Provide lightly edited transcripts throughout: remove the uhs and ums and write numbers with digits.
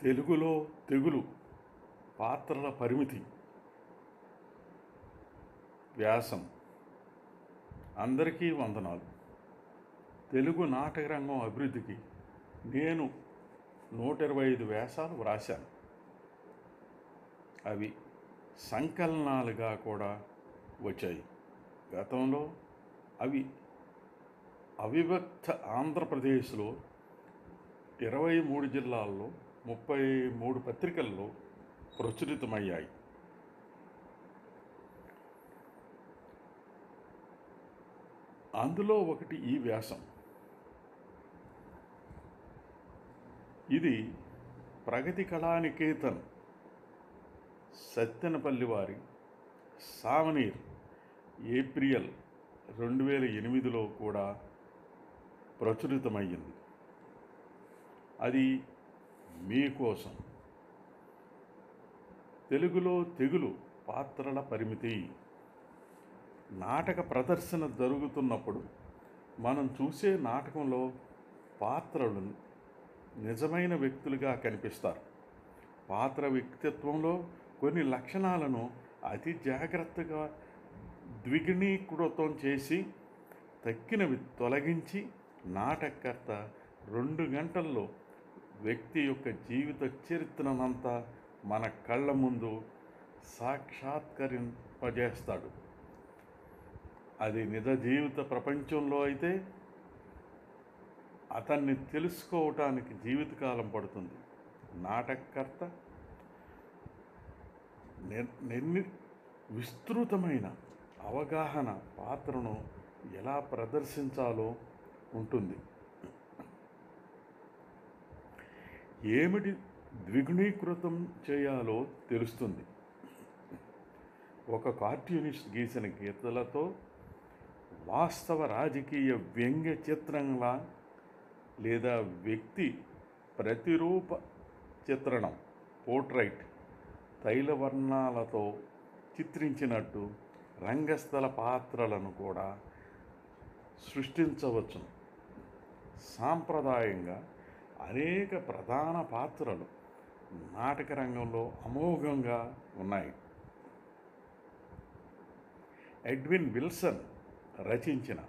తెలుగులో తెగులు పాత్రల పరిమితి వ్యాసం. అందరికీ వందనాలు. తెలుగు నాటక రంగం అభివృద్ధికి నేను 125 వ్యాసాలు వ్రాశాను. అవి సంకలనాలుగా కూడా వచ్చాయి. గతంలో అవి అవిభక్త ఆంధ్రప్రదేశ్లో 23 జిల్లాల్లో 33 పత్రికల్లో ప్రచురితమయ్యాయి. అందులో ఒకటి ఈ వ్యాసం. ఇది ప్రగతి కళానికేతన్ సత్తెనపల్లి వారి సావనీర్ ఏప్రిల్ 2008లో కూడా ప్రచురితమయ్యింది. అది మీకోసం. తెలుగులో తెగులు పాత్రల పరిమితి. నాటక ప్రదర్శన జరుగుతున్నప్పుడు మనం చూసే నాటకంలో పాత్రలు నిజమైన వ్యక్తులుగా కనిపిస్తారు. పాత్ర వ్యక్తిత్వంలో కొన్ని లక్షణాలను అతి జాగ్రత్తగా ద్విగుణీకృతం చేసి తక్కినవి తొలగించి నాటకకర్త 2 గంటల్లో వ్యక్తి యొక్క జీవిత చరిత్రనంతా మన కళ్ళ ముందు సాక్షాత్కరింపజేస్తాడు. అది నిజ జీవిత ప్రపంచంలో అయితే అతన్ని తెలుసుకోవటానికి జీవితకాలం పడుతుంది. నాటకకర్త విస్తృతమైన అవగాహన పాత్రను ఎలా ప్రదర్శించాలో ఉంటుంది. ఏమిటి ద్విగుణీకృతం చేయాలో తెలుస్తుంది. ఒక కార్టూనిస్ట్ గీసిన గీతలతో వాస్తవ రాజకీయ వ్యంగ్య చిత్రంలా లేదా వ్యక్తి ప్రతిరూప చిత్రణం పోర్ట్రైట్ తైలవర్ణాలతో చిత్రించినట్టు రంగస్థల పాత్రలను కూడా సృష్టించవచ్చును. సాంప్రదాయంగా అనేక ప్రధాన పాత్రలు నాటక రంగంలో అమోఘంగా ఉన్నాయి. ఎడ్విన్ విల్సన్ రచించిన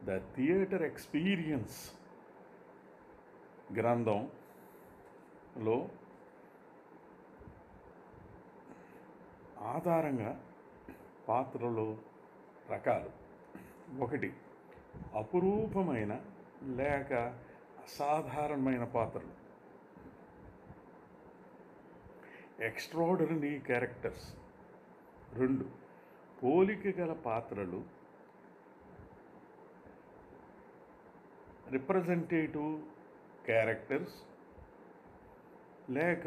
ద థియేటర్ ఎక్స్పీరియన్స్ గ్రంథంలో ఆధారంగా పాత్రలు రకాలు. 1. అపురూపమైన లేక అసాధారణమైన పాత్రలు, ఎక్స్ట్రార్డినరీ క్యారెక్టర్స్. 2. పోలిక గల పాత్రలు, రిప్రజెంటేటివ్ క్యారెక్టర్స్ లేక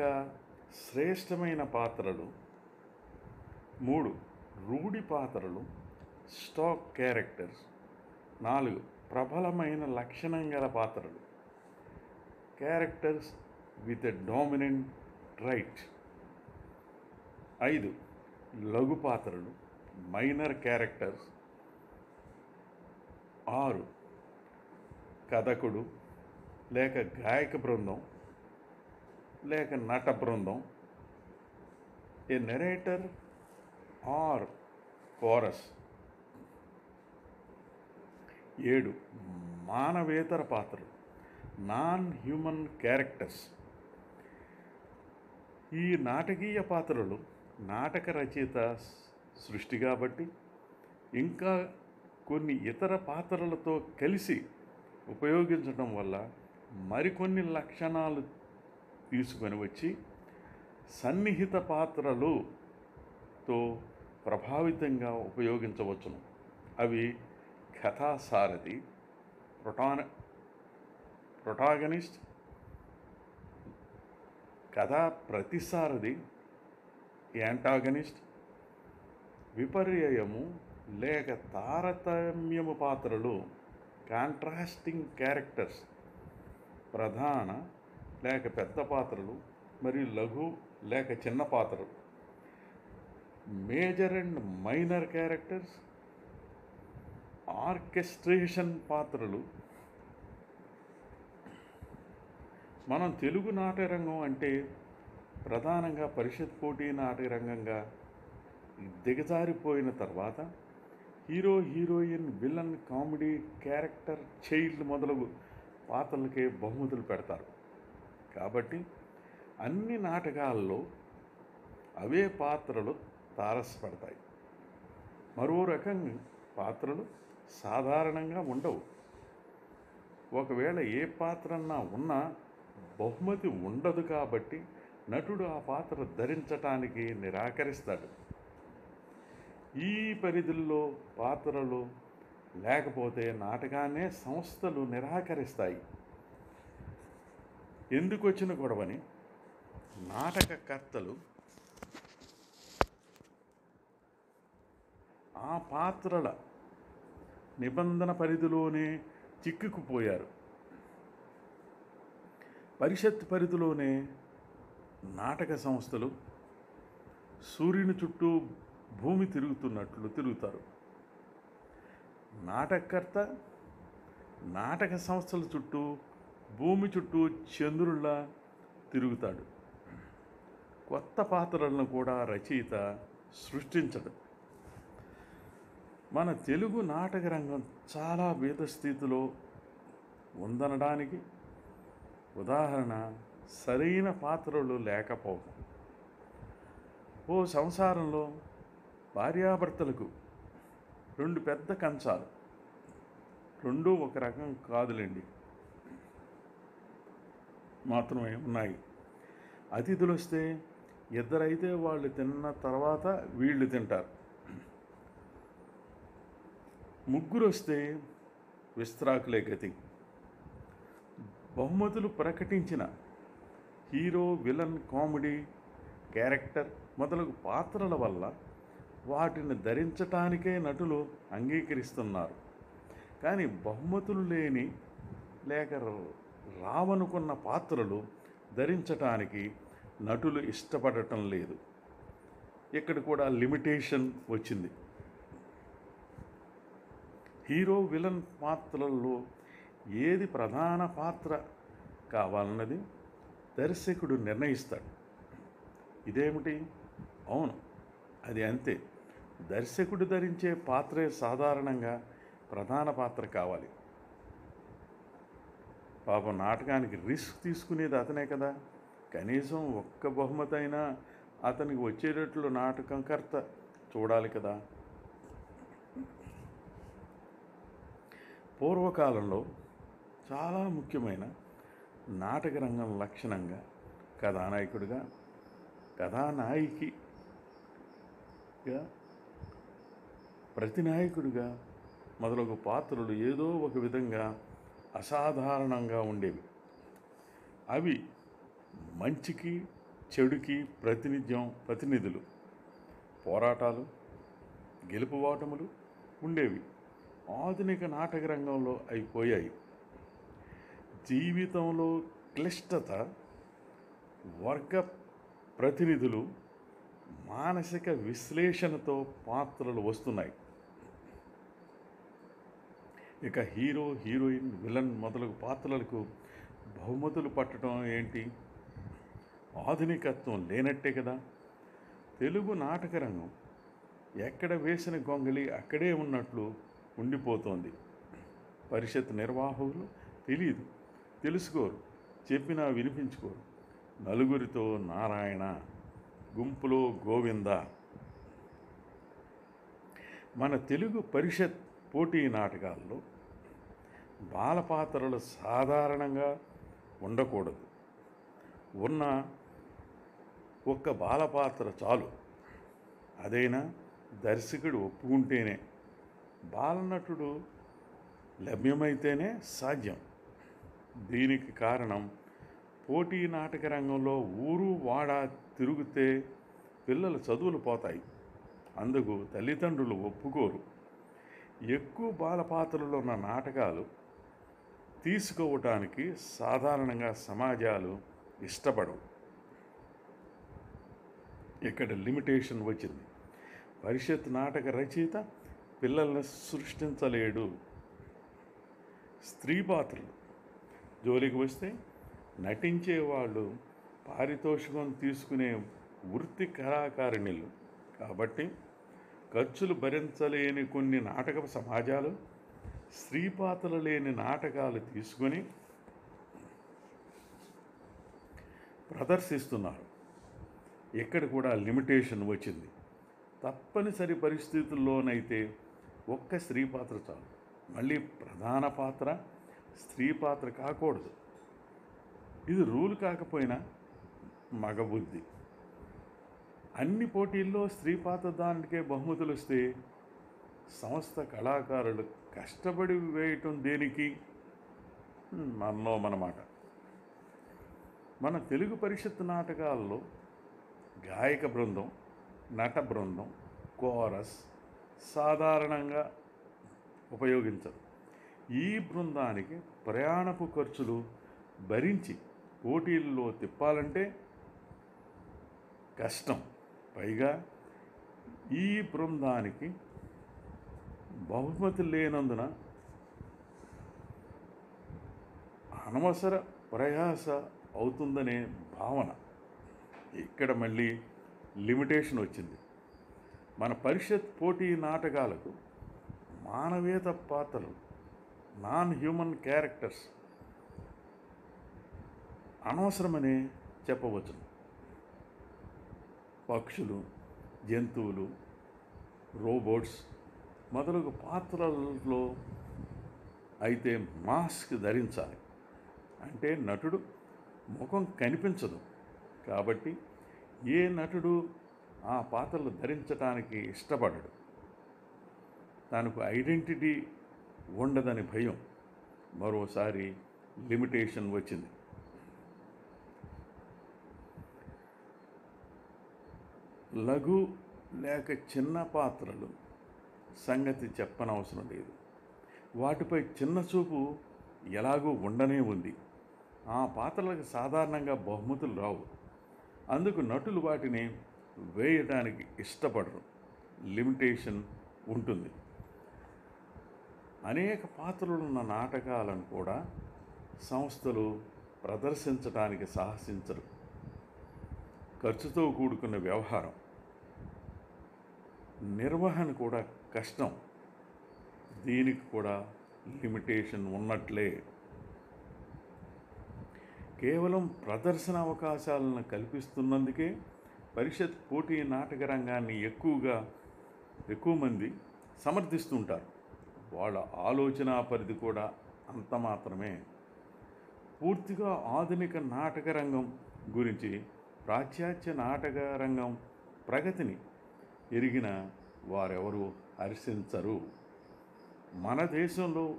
శ్రేష్టమైన పాత్రలు. 3. రూఢి పాత్రలు, స్టాక్ క్యారెక్టర్స్. 4. ప్రబలమైన లక్షణం గల పాత్రలు, characters with a dominant trait. 5. లఘు పాత్రలు, మైనర్ క్యారెక్టర్స్. 6. కథకుడు లేక గాయక బృందం లేక నట బృందం, ఏ నెరేటర్ ఆర్ కోరస్. 7. మానవేతర పాత్రలు, నాన్ హ్యూమన్ క్యారెక్టర్స్. ఈ నాటకీయ పాత్రలు నాటక రచయిత సృష్టి కాబట్టి ఇంకా కొన్ని ఇతర పాత్రలతో కలిసి ఉపయోగించడం వల్ల మరికొన్ని లక్షణాలు తీసుకొని వచ్చి సన్నిహిత పాత్రలతో ప్రభావితంగా ఉపయోగించవచ్చును. అవి కథాసారథి, ప్రొటాగనిస్ట్, కథా ప్రతిసారథి, యాంటాగనిస్ట్, విపర్యయము లేక తారతమ్యము పాత్రలు, కాంట్రాస్టింగ్ క్యారెక్టర్స్, ప్రధాన లేక పెద్ద పాత్రలు మరియు లఘు లేక చిన్న పాత్రలు, major and minor characters, orchestration పాత్రలు, మనం తెలుగు నాటకరంగం అంటే ప్రధానంగా పరిషత్ పోటీ నాటకరంగంగా దిగజారిపోయిన తర్వాత hero heroine villain comedy character child మొదలగు పాత్రలకే బహుమతులు పెడతారు. కాబట్టి అన్ని నాటకాల్లో అవే పాత్రలు తారసపడతాయి. మరో రకం పాత్రలు సాధారణంగా ఉండవు. ఒకవేళ ఏ పాత్రన్నా ఉన్నా బహుమతి ఉండదు. కాబట్టి నటుడు ఆ పాత్ర ధరించటానికి నిరాకరిస్తాడు. ఈ పరిధుల్లో పాత్రలు లేకపోతే నాటకాన్నే సంస్థలు నిరాకరిస్తాయి. ఎందుకు వచ్చిన గొడవని నాటకకర్తలు ఆ పాత్రల నిబంధన పరిధిలోనే చిక్కుకుపోయారు. పరిషత్ పరిధిలోనే నాటక సంస్థలు సూర్యుని చుట్టూ భూమి తిరుగుతున్నట్లు తిరుగుతారు. నాటకకర్త నాటక సంస్థల చుట్టూ భూమి చుట్టూ చంద్రుల్లా తిరుగుతాడు. కొత్త పాత్రలను కూడా రచయిత సృష్టించడు. మన తెలుగు నాటక రంగం చాలా భేదస్థితిలో ఉందనడానికి ఉదాహరణ సరైన పాత్రలు లేకపోవడం. ఓ సంసారంలో భార్యాభర్తలకు రెండు పెద్ద కంచాలు, రెండూ ఒక రకం కాదులేండి, మాత్రమే ఉన్నాయి. అతిథులు వస్తే ఇద్దరైతే వాళ్ళు తిన్న తర్వాత వీళ్ళు తింటారు. ముగ్గురు వస్తే విస్త్రాకులే గతి. బహుమతులు ప్రకటించిన హీరో విలన్ కామెడీ క్యారెక్టర్ మొదలగు పాత్రల వల్ల వాటిని ధరించటానికే నటులు అంగీకరిస్తున్నారు. కానీ బహుమతులు లేని లేక రావనుకున్న పాత్రలు ధరించటానికి నటులు ఇష్టపడటం లేదు. ఇక్కడ కూడా లిమిటేషన్ వచ్చింది. హీరో విలన్ పాత్రల్లో ఏది ప్రధాన పాత్ర కావాలన్నది దర్శకుడు నిర్ణయిస్తాడు. ఇదేమిటి? అవును, అది అంతే. దర్శకుడు ధరించే పాత్రే సాధారణంగా ప్రధాన పాత్ర కావాలి. పాపం నాటకానికి రిస్క్ తీసుకునేది అతనే కదా. కనీసం ఒక్క బహుమతి అయినా అతనికి వచ్చేటట్లు నాటకంకర్త చూడాలి కదా. పూర్వకాలంలో చాలా ముఖ్యమైన నాటక రంగం లక్షణంగా కథానాయకుడిగా, కథానాయికగా, ప్రతినాయకుడిగా మొదలగు పాత్రలు ఏదో ఒక విధంగా అసాధారణంగా ఉండేవి. అవి మంచికి చెడుకి ప్రతినిధులు, పోరాటాలు, గెలుపువాటములు ఉండేవి. ఆధునిక నాటక రంగంలో అయిపోయాయి. జీవితంలో క్లిష్టత, వర్గ ప్రతినిధులు, మానసిక విశ్లేషణతో పాత్రలు వస్తున్నాయి. ఇక హీరో హీరోయిన్ విలన్ మొదలగు పాత్రలకు బహుమతులు పట్టడం ఏంటి? ఆధునికత్వం లేనట్టే కదా. తెలుగు నాటక రంగం ఎక్కడ వేసిన గొంగళి అక్కడే ఉన్నట్లు ఉండిపోతోంది. పరిషత్ నిర్వాహకులు తెలుసుకోరు, చెప్పినా వినిపించుకోరు. నలుగురితో నారాయణ, గుంపులో గోవింద. మన తెలుగు పరిషత్ పోటీ నాటకాల్లో బాలపాత్రలు సాధారణంగా ఉండకూడదు. ఉన్న ఒక్క బాలపాత్ర చాలు. అదైనా దర్శకుడు ఒప్పుకుంటేనే, బాలనటుడు లభ్యమైతేనే సాధ్యం. దీనికి కారణం పోటీ నాటక రంగంలో ఊరు వాడ తిరిగితే పిల్లల చదువులు పోతాయి. అందుకు తల్లిదండ్రులు ఒప్పుకోరు. ఎక్కువ బాలపాత్రలు ఉన్న నాటకాలు తీసుకోవటానికి సాధారణంగా సమాజాలు ఇష్టపడవు. ఇక్కడ లిమిటేషన్ వచ్చింది. పరిషత్ నాటక రచయిత పిల్లల్ని సృష్టించలేడు. స్త్రీ పాత్రలు జోలికి వస్తే నటించే వాళ్ళు పారితోషికం తీసుకునే వృత్తి కళాకారిణులు కాబట్టి ఖర్చులు భరించలేని కొన్ని నాటక సమాజాలు స్త్రీపాత్రలు లేని నాటకాలు తీసుకొని ప్రదర్శిస్తున్నారు. ఇక్కడ కూడా లిమిటేషన్ వచ్చింది. తప్పనిసరి పరిస్థితుల్లోనైతే ఒక్క స్త్రీ పాత్ర చాలు. మళ్ళీ ప్రధాన పాత్ర స్త్రీ పాత్ర కాకూడదు. ఇది రూల్ కాకపోయినా మగబుద్ధి. అన్ని పోటీల్లో స్త్రీ పాత్ర దానికే బహుమతులు వస్తే సంస్థ కళాకారులు కష్టపడి వేయటం దేనికి? మనలో మనమాట. మన తెలుగు పరిషత్ నాటకాల్లో గాయక బృందం, నట బృందం, కోరస్ సాధారణంగా ఉపయోగించరు. ఈ బృందానికి ప్రయాణపు ఖర్చులు భరించి పోటీల్లో తిప్పాలంటే కష్టం. పైగా ఈ బృందానికి బహుమతి లేనందున అనవసర ప్రయాస అవుతుందనే భావన. ఇక్కడ మళ్ళీ లిమిటేషన్ వచ్చింది. మన పరిషత్ పోటీ నాటకాలకు మానవీయత పాత్రలు, నాన్ హ్యూమన్ క్యారెక్టర్స్ అనవసరమనే చెప్పవచ్చును. పక్షులు, జంతువులు, రోబోట్స్ మొదలగు పాత్రలలో అయితే మాస్క్ ధరించాలి. అంటే నటుడు ముఖం కనిపించదు కాబట్టి ఏ నటుడు ఆ పాత్రలు ధరించడానికి ఇష్టపడడు. తనకు ఐడెంటిటీ ఉండదని భయం. మరోసారి లిమిటేషన్ వచ్చింది. లఘు లేక చిన్న పాత్రలు సంగతి చెప్పనవసరం లేదు. వాటిపై చిన్న చూపు ఎలాగూ ఉండనే ఉంది. ఆ పాత్రలకు సాధారణంగా బహుమతులు రావు. అందుకు నటులు వాటిని వేయడానికి ఇష్టపడరు. లిమిటేషన్ ఉంటుంది. అనేక పాత్రలున్న నాటకాలను కూడా సంస్థలు ప్రదర్శించడానికి సాహసించరు. ఖర్చుతో కూడుకున్న వ్యవహారం, నిర్వహణ కూడా కష్టం. దీనికి కూడా లిమిటేషన్ ఉన్నట్లే. కేవలం ప్రదర్శన అవకాశాలను కల్పిస్తున్నందుకే పరిషత్ పోటీ నాటక రంగాన్ని ఎక్కువ మంది సమర్థిస్తుంటారు. వాళ్ళ ఆలోచన పరిధి కూడా అంత మాత్రమే. పూర్తిగా ఆధునిక నాటక రంగం గురించి, పాశ్చాత్య నాటక రంగం ప్రగతిని ఎరిగిన వారెవరూ హర్షించరు. మన దేశంలో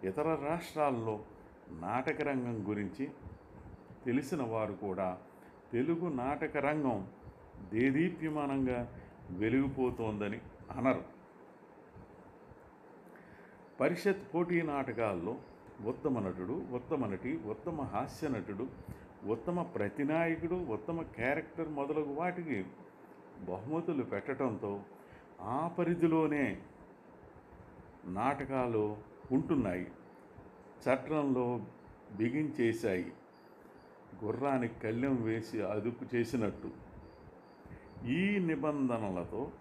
ఇతర రాష్ట్రాల్లో నాటక రంగం గురించి తెలిసిన వారు కూడా తెలుగు నాటక రంగం దేదీప్యమానంగా వెలిగిపోతోందని అనరు. పరిషత్ పోటీ నాటకాల్లో ఉత్తమ నటుడు, ఉత్తమ నటి, ఉత్తమ హాస్య నటుడు, ఉత్తమ ప్రతినాయకుడు, ఉత్తమ క్యారెక్టర్ మొదలగు వాటికి బహుమతులు పెట్టడంతో ఆ పరిధిలోనే నాటకాలు ఉంటున్నాయి. చట్రంలో బిగించేశాయి. గుర్రానికి కళ్ళెం వేసి అదుపు చేసినట్టు. ఈ నిబంధనలతో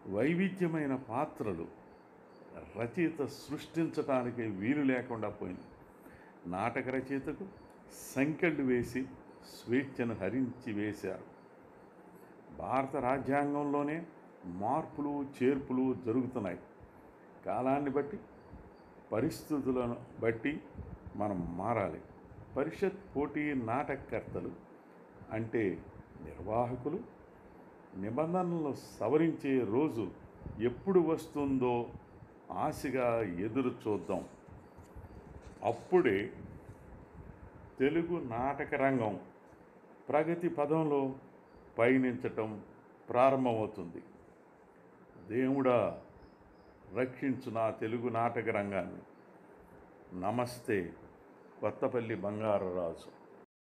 వైవిధ్యమైన పాత్రలు రచయిత సృష్టించడానికి వీలు లేకుండా పోయింది. నాటక రచయితకు సంకెళ్ళు వేసి స్వేచ్ఛను హరించి వేశారు. భారత రాజ్యాంగంలోనే మార్పులు చేర్పులు జరుగుతున్నాయి. కాలాన్ని బట్టి, పరిస్థితులను బట్టి మనం మారాలి. పరిషత్ పోటీ నాటకకర్తలు అంటే నిర్వాహకులు నిబంధనలను సవరించే రోజు ఎప్పుడు వస్తుందో ఆశగా ఎదురు చూద్దాం. అప్పుడే తెలుగు నాటక రంగం ప్రగతి పదంలో పయనించటం ప్రారంభమవుతుంది. దేవుడా రక్షించు నా తెలుగు నాటక రంగాన్ని. నమస్తే. కొత్తపల్లి బంగారరాజు.